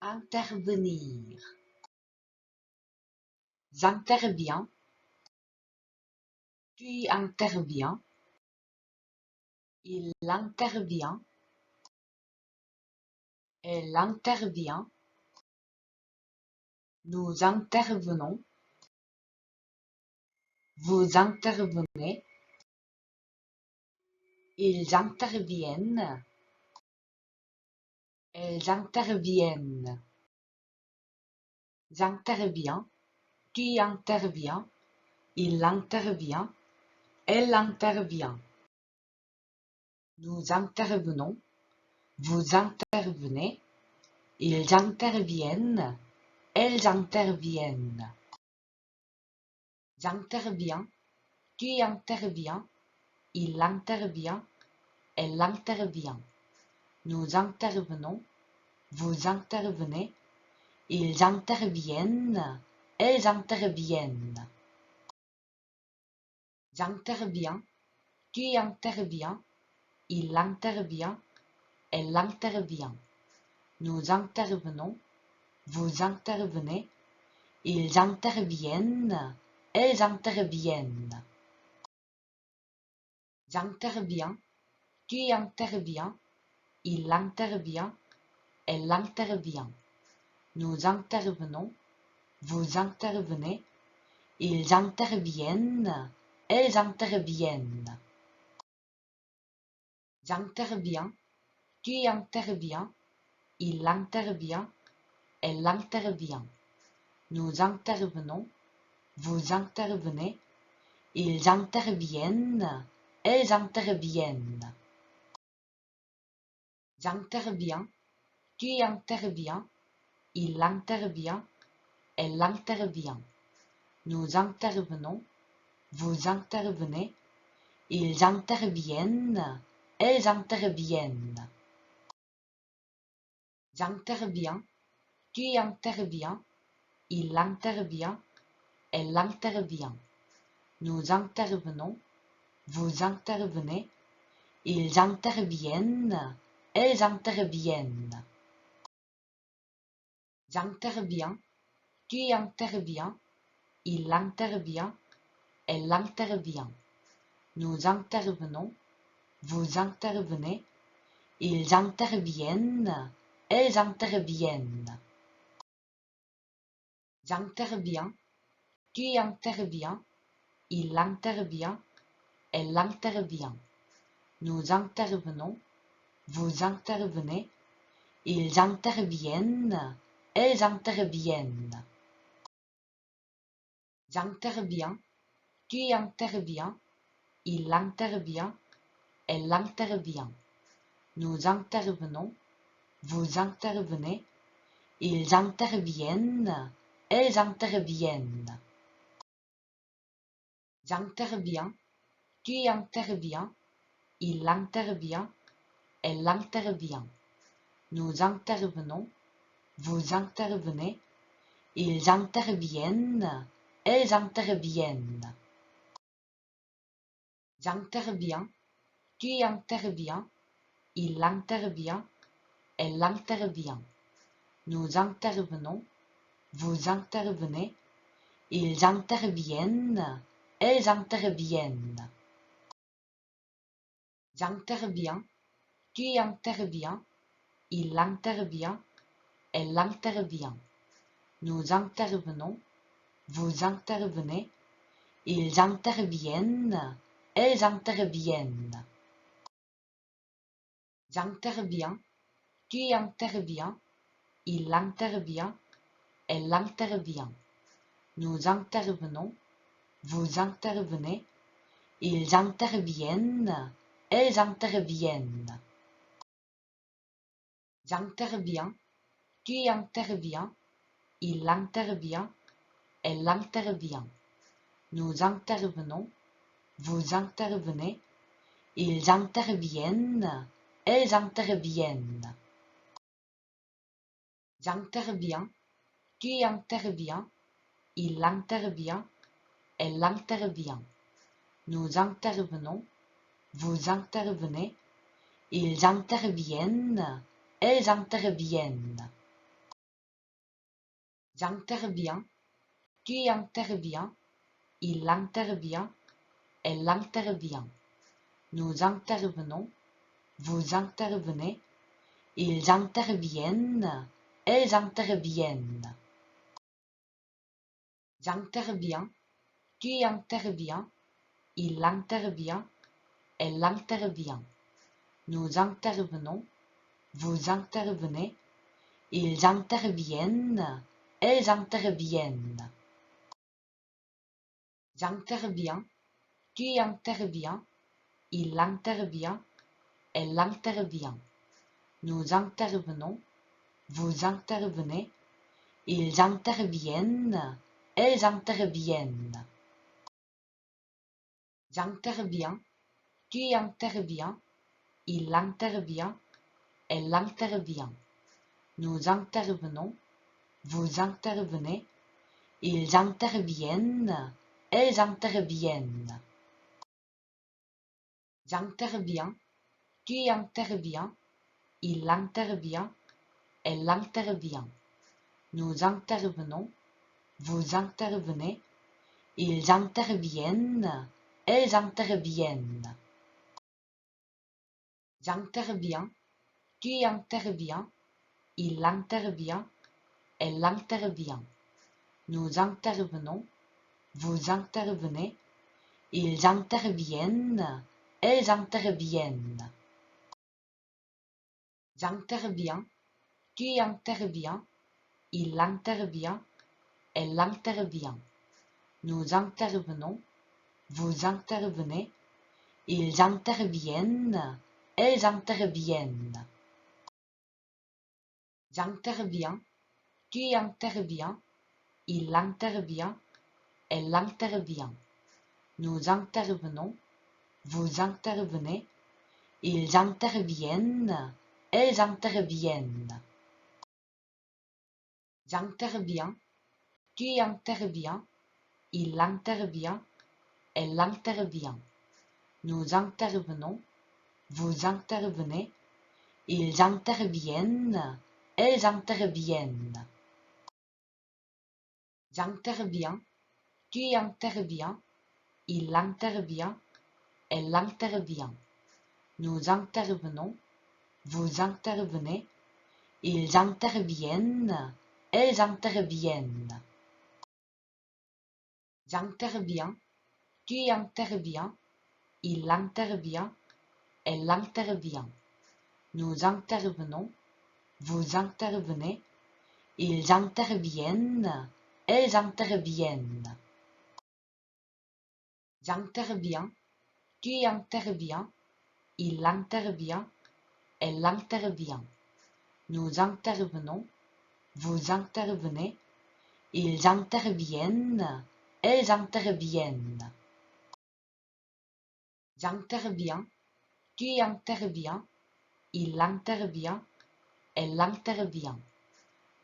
Intervenir. J'interviens. Tu interviens. Il intervient. Elle intervient. Nous intervenons. Vous intervenez. Ils interviennent. Elles interviennent. J'interviens. Tu interviens. Il intervient. Elle intervient. Nous intervenons. Vous intervenez. Ils interviennent. Elles interviennent. J'interviens. Tu interviens. Il intervient. Elle intervient. Nous intervenons. Vous intervenez. Ils interviennent. Elles interviennent. J'interviens. Tu interviens. Il intervient. Elle intervient. Nous intervenons. Vous intervenez. Ils interviennent. Elles interviennent. J'interviens. Tu interviens. Il intervient. Elle intervient. Nous intervenons. Vous intervenez. Ils interviennent. Elles interviennent. J'interviens. Tu interviens. Il intervient. Elle intervient. Nous intervenons. Vous intervenez. Ils interviennent. Elles interviennent. J'interviens. Tu interviens. Il intervient. Elle intervient. Nous intervenons. Vous intervenez. Ils interviennent. Elles interviennent. J'interviens. Tu interviens. Il intervient. Elle intervient. Nous intervenons. Vous intervenez. Ils interviennent. Elles interviennent. J'interviens. Tu interviens. Il intervient. Elle intervient. Nous intervenons. Vous intervenez. Ils interviennent. Elles interviennent. J'interviens. Tu interviens. Il intervient. Elle intervient. Nous intervenons. Vous intervenez. Ils interviennent. Elles interviennent. J'interviens. Tu interviens. Il intervient. Elle intervient. Nous intervenons. Vous intervenez. Ils interviennent. Elles interviennent. J'interviens. Tu interviens. Il intervient. Elle intervient. Nous intervenons. Vous intervenez. Ils interviennent. Elles interviennent. J'interviens. Tu interviens. Il intervient. Elle intervient. Nous intervenons. Vous intervenez. Ils interviennent. Elles interviennent. J'interviens. Tu interviens. Il intervient. Elle intervient. Nous intervenons. Vous intervenez. Ils interviennent. Elles interviennent. J'interviens. Tu interviens. Il intervient. Elle intervient. Nous intervenons. Vous intervenez. Ils interviennent. Elles interviennent. J'interviens. Tu interviens. Il intervient. Elle intervient. Nous intervenons. Vous intervenez. Ils interviennent. Elles interviennent. J'interviens. Tu interviens. Il intervient. Elle intervient. Nous intervenons. Vous intervenez. Ils interviennent. Elles interviennent. J'interviens, tu interviens, il intervient, elle intervient. Nous intervenons, vous intervenez, ils interviennent, elles interviennent. J'interviens, tu interviens, il intervient, elle intervient. Nous intervenons, vous intervenez, ils interviennent, elles interviennent. J'interviens, tu interviens, il intervient, elle intervient. Nous intervenons, vous intervenez, ils interviennent, elles interviennent. J'interviens, tu interviens, il intervient, elle intervient. Nous intervenons, vous intervenez, ils interviennent, elles interviennent. J'interviens, tu interviens, il intervient, elle intervient. Nous intervenons, vous intervenez, ils interviennent, elles interviennent. J'interviens, tu interviens, il intervient, elle intervient. Nous intervenons, vous intervenez, ils interviennent, elles interviennent. J'interviens, tu interviens, il intervient, elle intervient. Nous intervenons, vous intervenez, ils interviennent, elles interviennent. J'interviens, tu interviens, il intervient, elle intervient. Nous intervenons, vous intervenez, ils interviennent, elles interviennent. J'interviens, tu interviens, il intervient, elle intervient. Nous intervenons, vous intervenez, ils interviennent, elles interviennent. J'interviens, tu interviens, il intervient, elle intervient. Nous intervenons, vous intervenez, ils interviennent, elles interviennent. J'interviens, tu interviens, il intervient, elle intervient. Nous intervenons, vous intervenez, ils interviennent, elles interviennent. J'interviens, tu interviens, il intervient, elle intervient. Nous intervenons, vous intervenez, ils interviennent, elles interviennent. J'interviens, tu interviens, il intervient, elle intervient.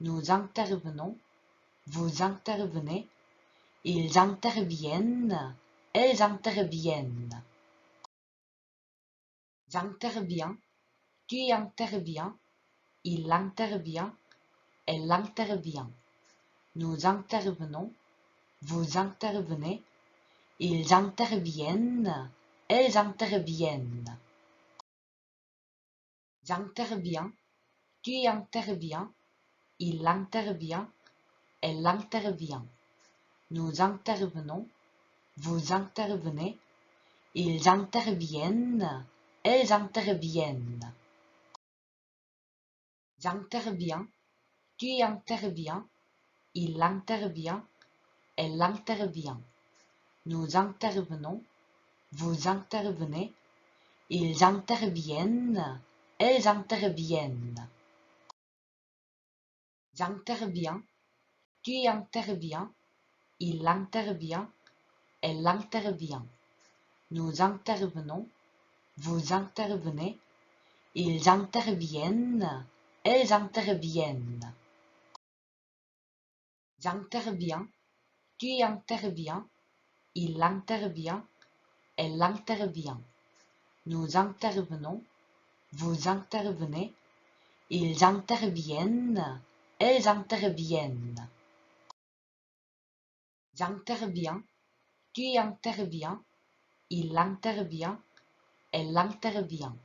Nous intervenons, vous intervenez, ils interviennent, elles interviennent. J'interviens, tu interviens, il intervient, elle intervient. Nous intervenons, vous intervenez, ils interviennent, elles interviennent. J'interviens, tu interviens, il intervient, elle intervient. Nous intervenons, vous intervenez, ils interviennent, elles interviennent. J'interviens, tu interviens, il intervient, elle intervient. Nous intervenons, vous intervenez, ils interviennent, elles interviennent. J'interviens, tu interviens, il intervient, elle intervient. Nous intervenons, vous intervenez, ils interviennent, elles interviennent. J'interviens, tu interviens, il intervient, elle intervient. Nous intervenons, vous intervenez, ils interviennent, elles interviennent. J'interviens, tu interviens, il intervient, elle intervient.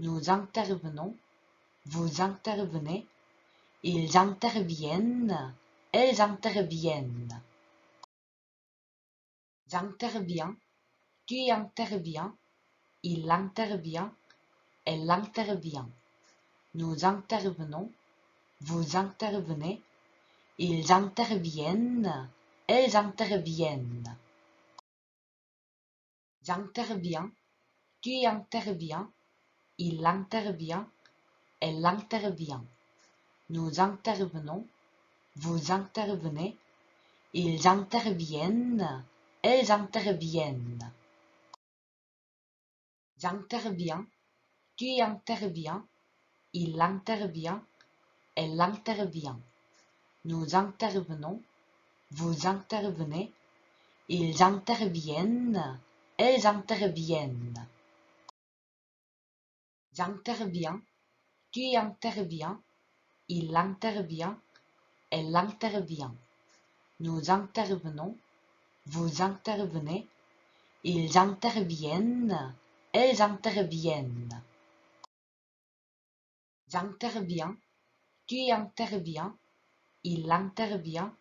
Nous intervenons, vous intervenez, ils interviennent, elles interviennent. J'interviens, tu interviens, il intervient, elle intervient. Nous intervenons, vous intervenez, ils interviennent, elles interviennent. J'interviens, tu interviens, il intervient, elle intervient. Nous intervenons, vous intervenez, ils interviennent, elles interviennent. J'interviens, tu interviens, il intervient, elle intervient. Nous intervenons, vous intervenez, ils interviennent, elles interviennent. J'interviens, tu interviens, il intervient, elle intervient. Nous intervenons, vous intervenez, ils interviennent, elles interviennent. J'interviens, tu interviens, il intervient,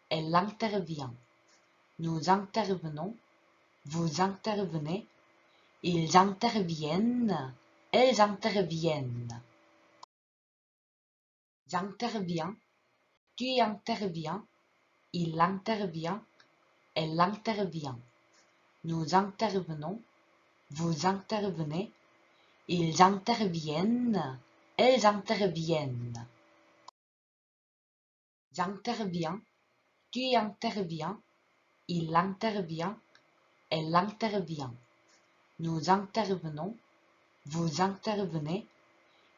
elle intervient. Nous intervenons, vous intervenez, ils interviennent, elles interviennent. J'interviens, tu interviens, il intervient, elle intervient. Nous intervenons, vous intervenez, ils interviennent, elles interviennent. J'interviens, tu interviens, il intervient, elle intervient. Nous intervenons, vous intervenez,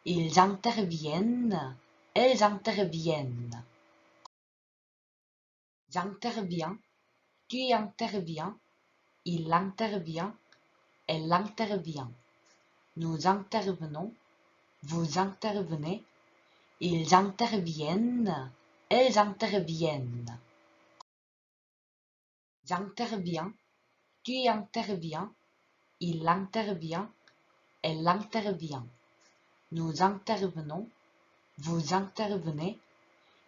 ils interviennent, elles interviennent. J'interviens, tu interviens, il intervient, elle intervient. Nous intervenons, vous intervenez, ils interviennent, elles interviennent. J'interviens, tu interviens, il intervient, elle intervient. Nous intervenons, vous intervenez,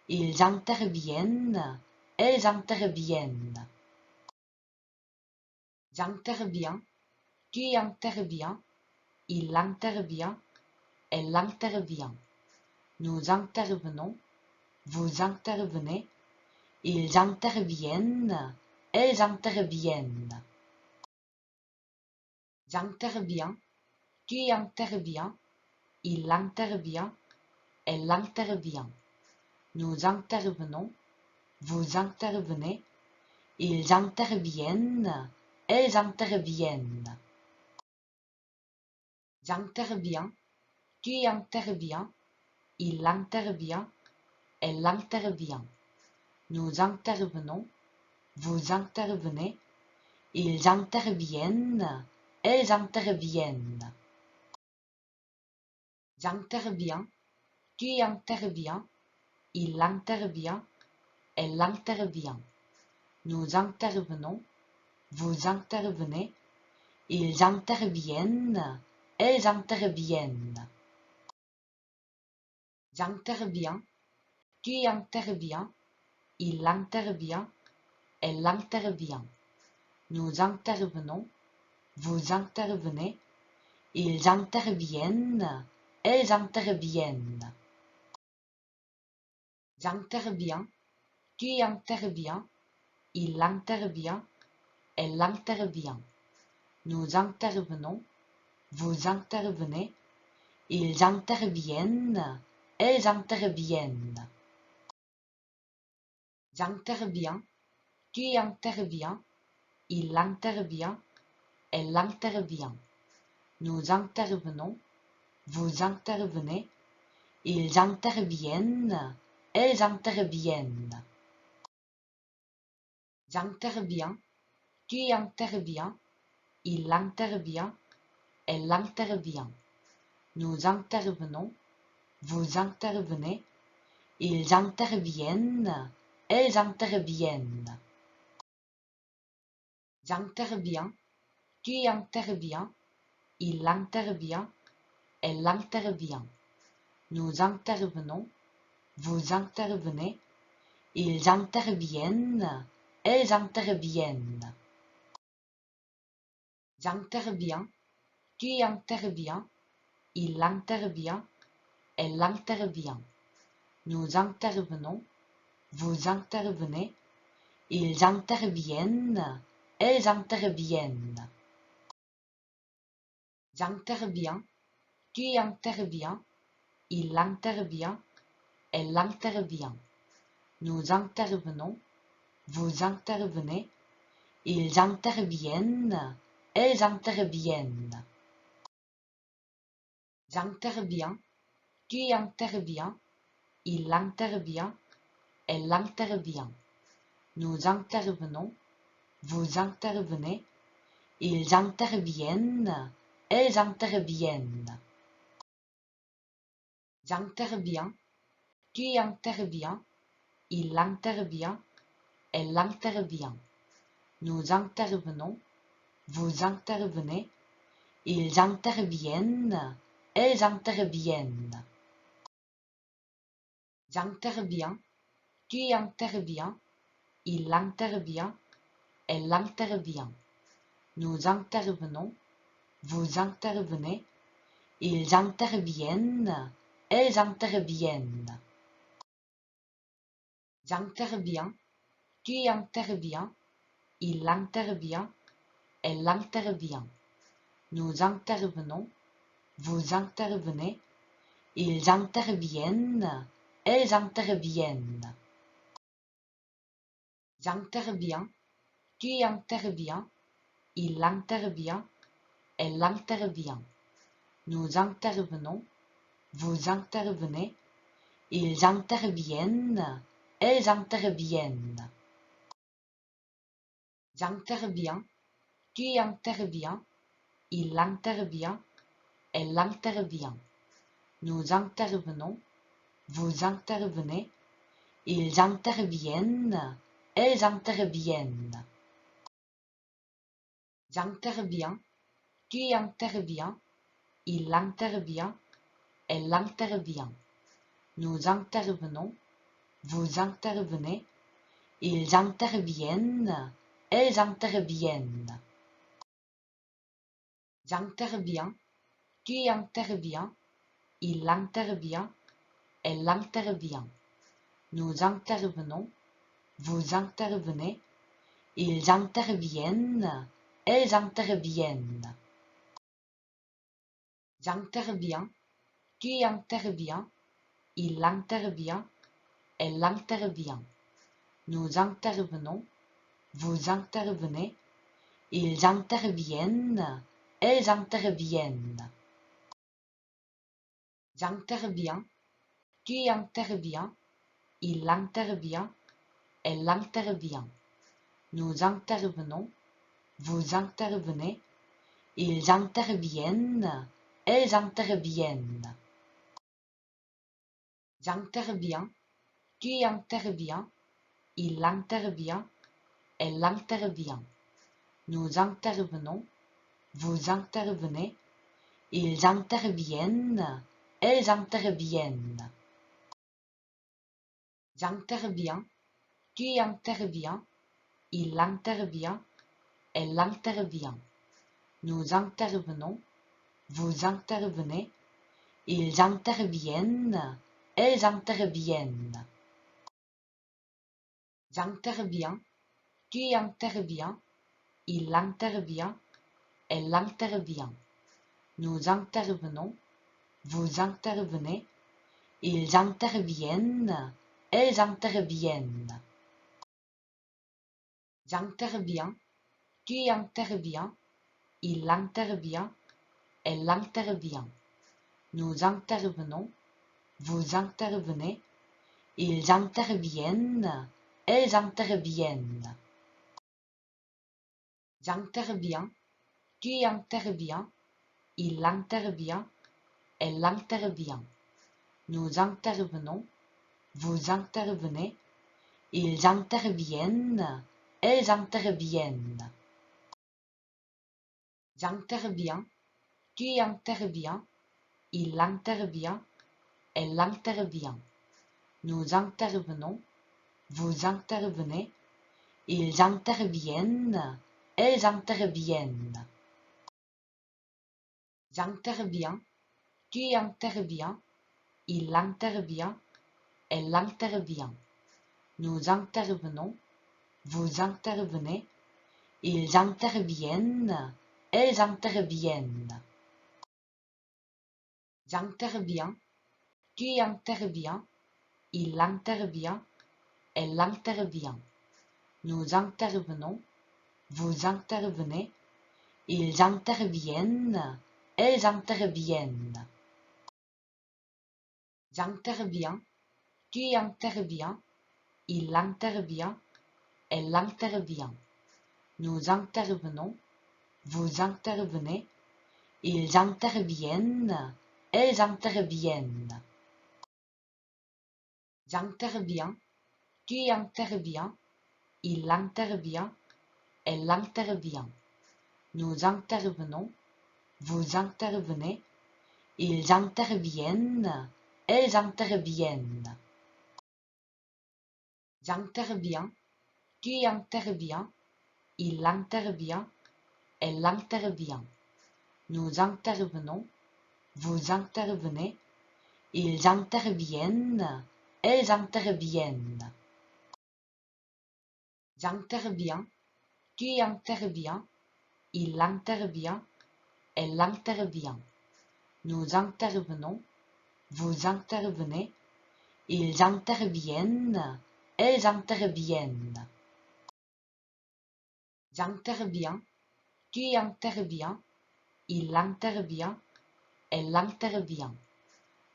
ils interviennent, elles interviennent. J'interviens, tu interviens, il intervient, elle intervient. Nous intervenons, vous intervenez, ils interviennent, elles interviennent. J'interviens, tu interviens, il intervient, elle intervient. Nous intervenons, vous intervenez, ils interviennent, elles interviennent. J'interviens, tu interviens, il intervient, elle intervient. Nous intervenons, vous intervenez, ils interviennent, elles interviennent. J'interviens, tu interviens, il intervient, elle intervient. Nous intervenons, vous intervenez, ils interviennent, elles interviennent. J'interviens, tu interviens, il intervient, elle intervient. Nous intervenons, vous intervenez, ils interviennent, elles interviennent. J'interviens, tu interviens, il intervient, elle intervient. Nous intervenons, vous intervenez, ils interviennent, elles interviennent. J'interviens, tu interviens, il intervient, elle intervient. Nous intervenons, vous intervenez, ils interviennent, elles interviennent. J'interviens, tu interviens, il intervient, elle intervient. Nous intervenons, vous intervenez, ils interviennent, elles interviennent. J'interviens, tu interviens, il intervient, elle intervient. Nous intervenons, vous intervenez, ils interviennent, elles interviennent. J'interviens, tu interviens, il intervient, elle intervient. Nous intervenons, vous intervenez, ils interviennent, elles interviennent. J'interviens, tu interviens, il intervient, elle intervient. Nous intervenons, vous intervenez, ils interviennent, elles interviennent. J'interviens, tu interviens, il intervient, elle intervient. Nous intervenons, vous intervenez, ils interviennent, elles interviennent. J'interviens, tu interviens, il intervient, elle intervient. Nous intervenons, vous intervenez, ils interviennent, elles interviennent. J'interviens, tu interviens, il intervient, elle intervient. Nous intervenons, vous intervenez, ils interviennent, elles interviennent. J'interviens, tu interviens, il intervient, elle intervient. Nous intervenons, vous intervenez, ils interviennent, elles interviennent. J'interviens, tu interviens, il intervient, elle intervient. Nous intervenons, vous intervenez, ils interviennent, elles interviennent. J'interviens, tu interviens, il intervient, elle intervient. Nous intervenons, vous intervenez, ils interviennent, elles interviennent. J'interviens, tu interviens, il intervient, elle intervient. Nous intervenons, vous intervenez, ils interviennent, elles interviennent. J'interviens, tu interviens, il intervient, elle intervient. Nous intervenons, vous intervenez, ils interviennent, elles interviennent. J'interviens, tu interviens, il intervient, elle intervient. Nous intervenons, vous intervenez, ils interviennent, elles interviennent. J'interviens, tu interviens, il intervient, elle intervient. Nous intervenons, vous intervenez, ils interviennent, elles interviennent. J'interviens, tu interviens, il intervient, elle intervient. Nous intervenons, vous intervenez, ils interviennent, elles interviennent. J'interviens, tu interviens, il intervient, elle intervient. Nous intervenons, vous intervenez, ils interviennent, elles interviennent. J'interviens, tu interviens, il intervient, elle intervient. Nous intervenons, vous intervenez, ils interviennent, elles interviennent. J'interviens, tu interviens, il intervient, elle intervient. Nous intervenons, vous intervenez, ils interviennent, elles interviennent. J'interviens, tu interviens, il intervient, elle intervient. Nous intervenons, vous intervenez, ils interviennent, elles interviennent. J'interviens, tu interviens, il intervient, elle intervient. Nous intervenons, vous intervenez, ils interviennent, elles interviennent. J'interviens, tu interviens, il intervient, elle intervient. Nous intervenons, vous intervenez, ils interviennent, elles interviennent. J'interviens, tu interviens, il intervient, elle intervient. Nous intervenons, vous intervenez, ils interviennent, elles interviennent. J'interviens, tu interviens, il intervient, elle intervient. Nous intervenons, vous intervenez, ils interviennent, elles interviennent. J'interviens, tu interviens, il intervient, elle intervient. Nous intervenons, vous intervenez, ils interviennent, elles interviennent. J'interviens, tu interviens, il intervient, elle intervient. Nous intervenons, vous intervenez, ils interviennent, elles interviennent. J'interviens, tu interviens, il intervient, elle intervient. Nous intervenons, vous intervenez, ils interviennent, elles interviennent. J'interviens, tu interviens, il intervient, elle intervient.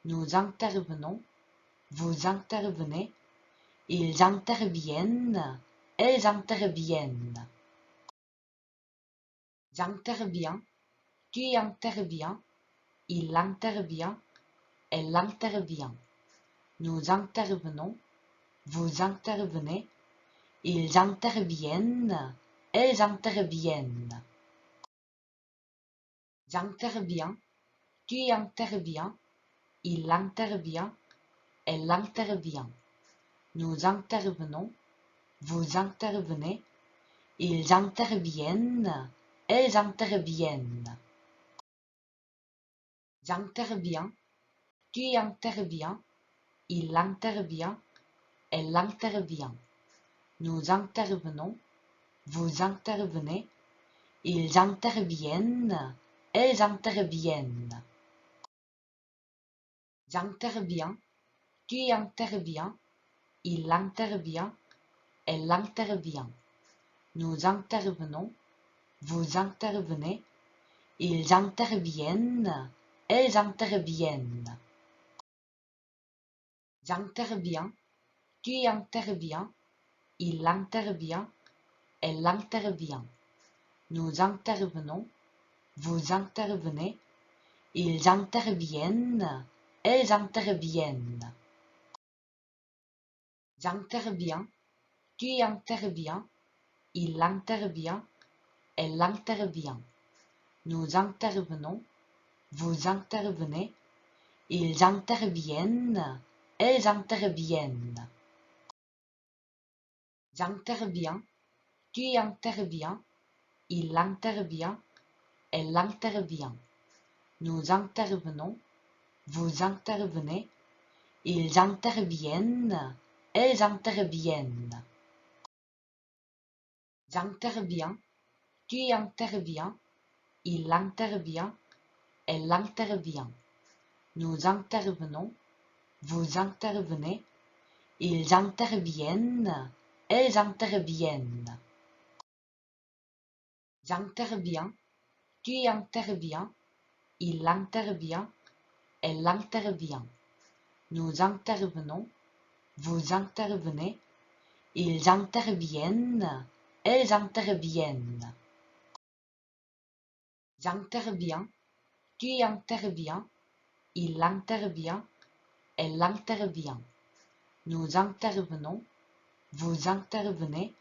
Nous intervenons, vous intervenez, ils interviennent, elles interviennent. J'interviens, tu interviens, il intervient, elle intervient. Nous intervenons, vous intervenez, ils interviennent, elles interviennent. J'interviens, tu interviens, il intervient, elle intervient. Nous intervenons, vous intervenez, ils interviennent, elles interviennent. J'interviens, tu interviens, il intervient, elle intervient. Nous intervenons, vous intervenez, ils interviennent, elles interviennent. J'interviens, tu interviens, il intervient, elle intervient. Nous intervenons, vous intervenez, ils interviennent, elles interviennent. J'interviens, tu interviens, il intervient, elle intervient. Nous intervenons, vous intervenez, ils interviennent, elles interviennent. J'interviens, tu interviens, il intervient, elle intervient. Nous intervenons, vous intervenez, ils interviennent, elles interviennent. J'interviens, tu interviens, il intervient, elle intervient. Nous intervenons, vous intervenez, ils interviennent, elles interviennent. J'interviens, tu interviens, il intervient, elle intervient. Nous intervenons, vous intervenez, ils interviennent, elles interviennent. J'interviens, tu interviens, il intervient, elle intervient. Nous intervenons, vous intervenez, ils interviennent, elles interviennent. J'interviens, tu interviens, il intervient, elle intervient. Nous intervenons, vous intervenez,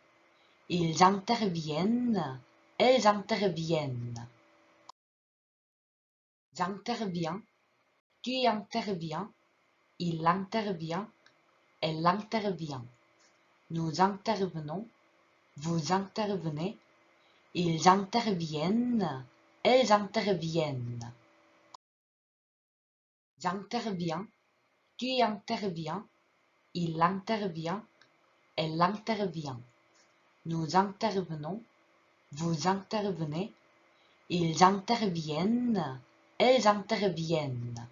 ils interviennent, elles interviennent. intervient, tu interviens, il intervient, elle intervient. Nous intervenons, vous intervenez, ils interviennent, elles interviennent. J'interviens, tu interviens, il intervient, elle intervient. Nous intervenons, vous intervenez, ils interviennent, elles interviennent.